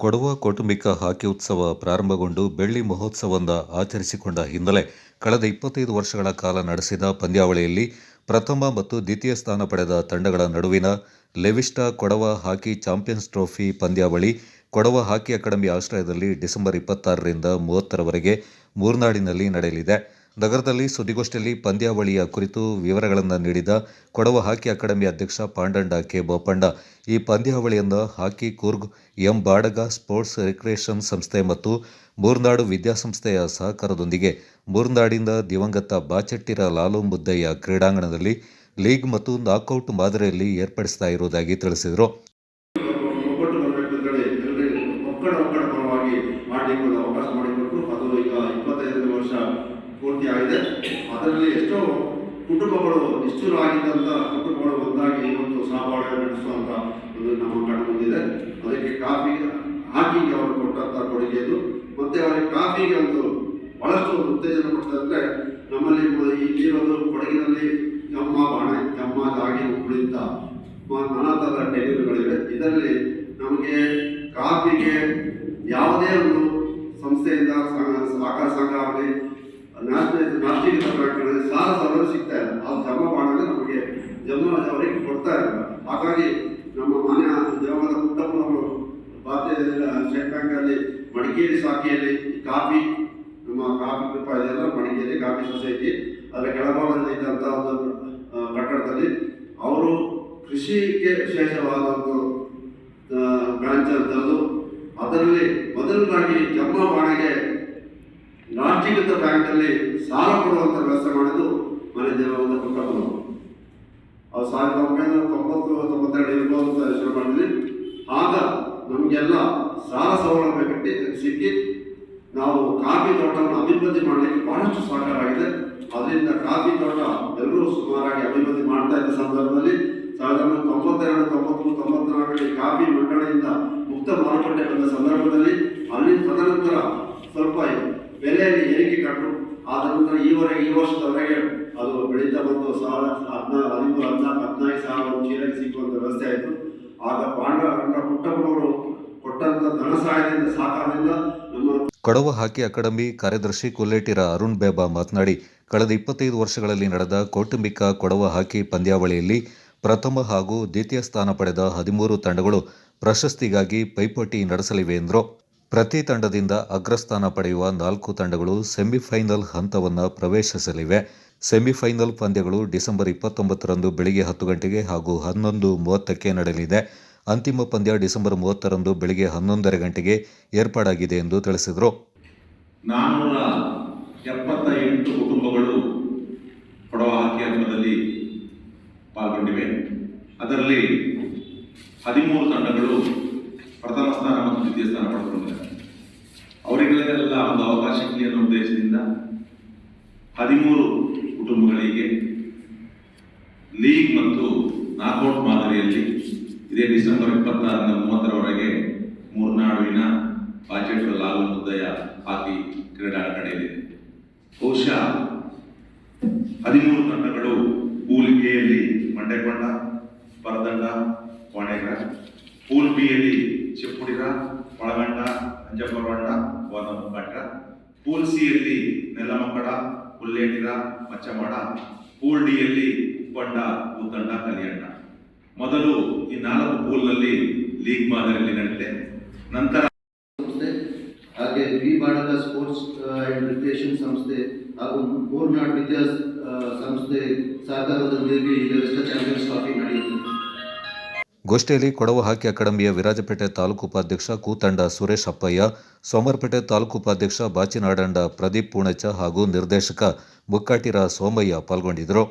ಕೊಡವ ಕೌಟುಂಬಿಕ ಹಾಕಿ ಉತ್ಸವ ಪ್ರಾರಂಭಗೊಂಡು ಬೆಳ್ಳಿ ಮಹೋತ್ಸವವನ್ನು ಆಚರಿಸಿಕೊಂಡ ಹಿನ್ನೆಲೆ ಕಳೆದ 25 ವರ್ಷಗಳ ಕಾಲ ನಡೆಸಿದ ಪಂದ್ಯಾವಳಿಯಲ್ಲಿ ಪ್ರಥಮ ಮತ್ತು ದ್ವಿತೀಯ ಸ್ಥಾನ ಪಡೆದ ತಂಡಗಳ ನಡುವಿನ Levista Kodava hockey champions trophy ಪಂದ್ಯಾವಳಿ ಕೊಡವ ಹಾಕಿ ಅಕಾಡೆಮಿ ಆಶ್ರಯದಲ್ಲಿ ಡಿಸೆಂಬರ್ 26ರಿಂದ 30ರವರೆಗೆ ಮೂರ್ನಾಡಿನಲ್ಲಿ ನಡೆಯಲಿದೆ. ನಗರದಲ್ಲಿ ಸುದ್ದಿಗೋಷ್ಠಿಯಲ್ಲಿ ಪಂದ್ಯಾವಳಿಯ ಕುರಿತು ವಿವರಗಳನ್ನು ನೀಡಿದ ಕೊಡವ ಹಾಕಿ ಅಕಾಡೆಮಿ ಅಧ್ಯಕ್ಷ ಪಾಂಡಂಡ ಕೆ ಬೋಪಣ್ಣ, ಈ ಪಂದ್ಯಾವಳಿಯನ್ನು hockey Coorg M Badaga sports recreation ಸಂಸ್ಥೆ ಮತ್ತು ಮೂರ್ನಾಡು ವಿದ್ಯಾಸಂಸ್ಥೆಯ ಸಹಕಾರದೊಂದಿಗೆ ಮೂರ್ನಾಡಿನ ದಿವಂಗತ ಬಾಚೆಟ್ಟಿರ ಲಾಲು ಮುದ್ದಯ್ಯ ಕ್ರೀಡಾಂಗಣದಲ್ಲಿ ಲೀಗ್ ಮತ್ತು ನಾಕೌಟ್ ಮಾದರಿಯಲ್ಲಿ ಏರ್ಪಡಿಸ್ತಾ ಇರುವುದಾಗಿ ತಿಳಿಸಿದರು. ಪೂರ್ತಿ ಆಗಿದೆ. ಅದರಲ್ಲಿ ಎಷ್ಟೋ ಕುಟುಂಬಗಳು ನಿಷ್ಠುರವಾಗಿದ್ದಂಥ ಕುಟುಂಬಗಳು ಒಂದಾಗಿ ಇವತ್ತು ಸಹಬಾಳ್ವೆ ನಡೆಸುವಂಥ ಒಂದು ನಮ್ಮ ಕಣ್ಣು ಮುಂದಿದೆ. ಅದಕ್ಕೆ ಹಾಕಿಗೆ ಅವರು ಕೊಟ್ಟಂಥ ಕೊಡುಗೆದು ಮತ್ತು ಅವರಿಗೆ ಕಾಫಿಗೆ ಒಂದು ಬಹಳಷ್ಟು ಒಂದು ಉತ್ತೇಜನ ಕೊಟ್ಟಂದರೆ ನಮ್ಮಲ್ಲಿ ಇಲ್ಲಿರೋದು ಕೊಡಗಿನಲ್ಲಿ ಜಮ್ಮ ಬಾಣೆ ಜಮ್ಮ ಜಾಗಿ ಉಳಿದ ನಾನಾ ಥರದ ಟೆಲಿಗಳಿವೆ. ಇದರಲ್ಲಿ ನಮಗೆ ಕಾಫಿಗೆ ಯಾವುದೇ ಒಂದು ಸಂಸ್ಥೆಯಿಂದ ಸಹಕಾರ ಸಂಘ ಆಗಲಿ ರಾಷ್ಟ್ರೀಯ ಬ್ಯಾಂಕ್ಗಳಲ್ಲಿ ಸಾಲ ಸೌಲಭ್ಯ ಸಿಗ್ತಾ ಇಲ್ಲ. ಅದು ಜಮಾ ಮಾಡಿದ್ರೆ ನಮಗೆ ಅವರಿಗೆ ಕೊಡ್ತಾ ಇರಲ್ಲ. ಹಾಗಾಗಿ ನಮ್ಮ ಮಾನ್ಯ ದೇವದ ಪುಟ್ಟಪ್ಪನವರು ಭಾರತೀಯ ಸ್ಟೇಟ್ ಬ್ಯಾಂಕಲ್ಲಿ ಮಡಿಕೇರಿ ಶಾಖೆಯಲ್ಲಿ ಕಾಫಿ ನಮ್ಮ ಕಾಫಿ ಕೃಪ ಇದೆಲ್ಲ ಮಡಿಕೇರಿ ಕಾಫಿ ಸೊಸೈಟಿ ಅದರ ಕೆಳಭಾಗದಲ್ಲಿ ಇದ್ದಂಥ ಒಂದು ಕಟ್ಟಡದಲ್ಲಿ ಅವರು ಕೃಷಿಗೆ ವಿಶೇಷವಾದ ಒಂದು ಬ್ರಾಂಚ್ ಅಂತದ್ದು ಅದರಲ್ಲಿ ಮೊದಲನಾಗಿ ಜಮ್ಮ ಬಾಣೆಗೆ ರಾಷ್ಟ್ರೀಕೃತ ಬ್ಯಾಂಕಲ್ಲಿ ಸಾಲ ಕೊಡುವಂಥ ವ್ಯವಸ್ಥೆ ಮಾಡಿದ್ದು ಮನೆ ದೇವರ ಪುಟ್ಟಪ್ಪನವರು. ಅದು 1990-92 ಇರ್ಬೋದು ಅಂತ ಯೋಚನೆ ಮಾಡಿದ್ವಿ. ಆಗ ನಮಗೆಲ್ಲ ಸಾಲ ಸೌಲಭ್ಯ ಸಿಕ್ಕಿ ನಾವು ಕಾಫಿ ತೋಟವನ್ನು ಅಭಿವೃದ್ಧಿ ಮಾಡಲಿಕ್ಕೆ ಬಹಳಷ್ಟು ಸಹಕಾರ ಆಗಿದೆ. ಅದರಿಂದ ಕಾಫಿ ತೋಟ ಎಲ್ಲರೂ ಸುಮಾರಾಗಿ ಅಭಿವೃದ್ಧಿ ಮಾಡ್ತಾ ಇದ್ದ ಸಂದರ್ಭದಲ್ಲಿ 1992-93-94 ಕಾಫಿ ಮಂಡಳಿಯಿಂದ ಮುಕ್ತ ಮಾರುಕಟ್ಟೆ ಬಂದ ಸಂದರ್ಭದಲ್ಲಿ ಅಲ್ಲಿ ತದನಂತರ ಸ್ವಲ್ಪ ಬೆಲೆಯಲ್ಲಿ ಏರಿಕೆ ಕಂಡು ಆದ ನಂತರ ಈ ವರ್ಷದವರೆಗೆ ಅದು ಬೆಳೀತಾ ಬಂದು 15 ಸಾವಿರ ಚೀಲಕ್ಕೆ ಸಿಕ್ಕುವಂಥ ವ್ಯವಸ್ಥೆ ಆಯಿತು. ಆಗ ಪಾಂಡವ ಪುಟ್ಟಪ್ಪನವರು ಕೊಟ್ಟಂಥ ಧನ ಸಹಾಯದಿಂದ ಸಹಕಾರದಿಂದ ನಮ್ಮ ಕೊಡವ ಹಾಕಿ ಅಕಾಡೆಮಿ ಕಾರ್ಯದರ್ಶಿ ಕೊಲ್ಲೇಟಿರ ಅರುಣ್ ಬೇಬಾ ಮಾತನಾಡಿ, ಕಳೆದ 25 ವರ್ಷಗಳಲ್ಲಿ ನಡೆದ ಕೌಟುಂಬಿಕ ಕೊಡವ ಹಾಕಿ ಪಂದ್ಯಾವಳಿಯಲ್ಲಿ ಪ್ರಥಮ ಹಾಗೂ ದ್ವಿತೀಯ ಸ್ಥಾನ ಪಡೆದ 13 ತಂಡಗಳು ಪ್ರಶಸ್ತಿಗಾಗಿ ಪೈಪೋಟಿ ನಡೆಸಲಿವೆ ಎಂದರು. ಪ್ರತಿ ತಂಡದಿಂದ ಅಗ್ರಸ್ಥಾನ ಪಡೆಯುವ 4 ತಂಡಗಳು ಸೆಮಿಫೈನಲ್ ಹಂತವನ್ನು ಪ್ರವೇಶಿಸಲಿವೆ. ಸೆಮಿಫೈನಲ್ ಪಂದ್ಯಗಳು ಡಿಸೆಂಬರ್ 29ರಂದು ಬೆಳಿಗ್ಗೆ 10 ಗಂಟೆಗೆ ಹಾಗೂ 11:30ಕ್ಕೆ ನಡೆಯಲಿದೆ. ಅಂತಿಮ ಪಂದ್ಯ ಡಿಸೆಂಬರ್ 30ರಂದು ಬೆಳಿಗ್ಗೆ 11:30 ಗಂಟೆಗೆ ಏರ್ಪಾಡಾಗಿದೆ ಎಂದು ತಿಳಿಸಿದರು. 478 ಕುಟುಂಬಗಳು ಕೊಡವ ಹಾಕಿ ಹಬ್ಬದಲ್ಲಿ ಪಾಲ್ಗೊಂಡಿವೆ. ಅದರಲ್ಲಿ 13 ತಂಡಗಳು ಪ್ರಥಮ ಸ್ಥಾನ ಮತ್ತು ದ್ವಿತೀಯ ಸ್ಥಾನ ಪಡೆದುಕೊಂಡಿದ್ದಾರೆ. ಅವರಿಗೆಲ್ಲ ಒಂದು ಅವಕಾಶ ಇರಲಿ ಅನ್ನೋ ಉದ್ದೇಶದಿಂದ 13 ಕುಟುಂಬಗಳಿಗೆ ಲೀಗ್ ಮತ್ತು ನಾಕೌಟ್ ಮಾದರಿಯಲ್ಲಿ ಇದೇ ಡಿಸೆಂಬರ್ 26ರಿಂದ 30ರವರೆಗೆ ಮೂರ್ನಾಡುವಿನ ಬಾಚೆಟ್ಟಿರ ಲಾಲು ಮುದ್ದಯ್ಯ ಹಾಕಿ ಕ್ರೀಡಾಂಗಣ ನಡೆಯಲಿದೆ. ಬಹುಶಃ 13 ತಂಡಗಳು ಪೂಲ್ ಎಯಲ್ಲಿ ಮಂಡೆಕೊಂಡ, ಪರದಂಡ, ವಾಣೆಗರ, ಪೂಲ್ ಬಿಯಲ್ಲಿ ಚಿಪ್ಪುಡಿರ, ಒಳಗಂಡ, ಅಂಜಪರವಂಡ, ವನಮುಖಂಡ, ಪೂಲ್ ಸಿಯಲ್ಲಿ ನೆಲಮಕ್ಕಡ, ಹುಲ್ಲೇಟಿರ, ಮಚ್ಚಮಾಡ, ಪೂಲ್ ಡಿಯಲ್ಲಿ ಉಪ್ಪಂಡ, ಉದ್ದಂಡ, ಕಲಿಯಂಡ. ಮೊದಲು ಈ 4 ಪೂಲ್ನಲ್ಲಿ ಲೀಗ್ ಮಾದರಿಯಲ್ಲಿ ನಡೆದಿದೆ. ನಂತರ ಹಾಗೆ V Badaga sports and recreation ಸಂಸ್ಥೆ ಹಾಗೂ ಮೂರ್ನಾಡ್ ವಿದ್ಯಾ ಸಂಸ್ಥೆ ಸಹಕಾರದೊಂದಿಗೆ ಈ ಚಾಂಪಿಯನ್ಸ್ ಟ್ರೋಫಿ ನಡೆಯುತ್ತದೆ. ಗೋಷ್ಠಿಯಲ್ಲಿ ಕೊಡವ ಹಾಕಿ ಅಕಾಡೆಮಿಯ ವಿರಾಜಪೇಟೆ ತಾಲೂಕು ಉಪಾಧ್ಯಕ್ಷ ಕೂತಂಡ ಸುರೇಶ್ ಅಪ್ಪಯ್ಯ, ಸೋಮರಪೇಟೆ ತಾಲೂಕು ಉಪಾಧ್ಯಕ್ಷ ಬಾಚಿನಾಡಂಡ ಪ್ರದೀಪ್ ಪೂಣಚ್ಚ ಹಾಗೂ ನಿರ್ದೇಶಕ ಮುಕ್ಕಾಟಿರ ಸೋಮಯ್ಯ ಪಾಲ್ಗೊಂಡಿದ್ದರು.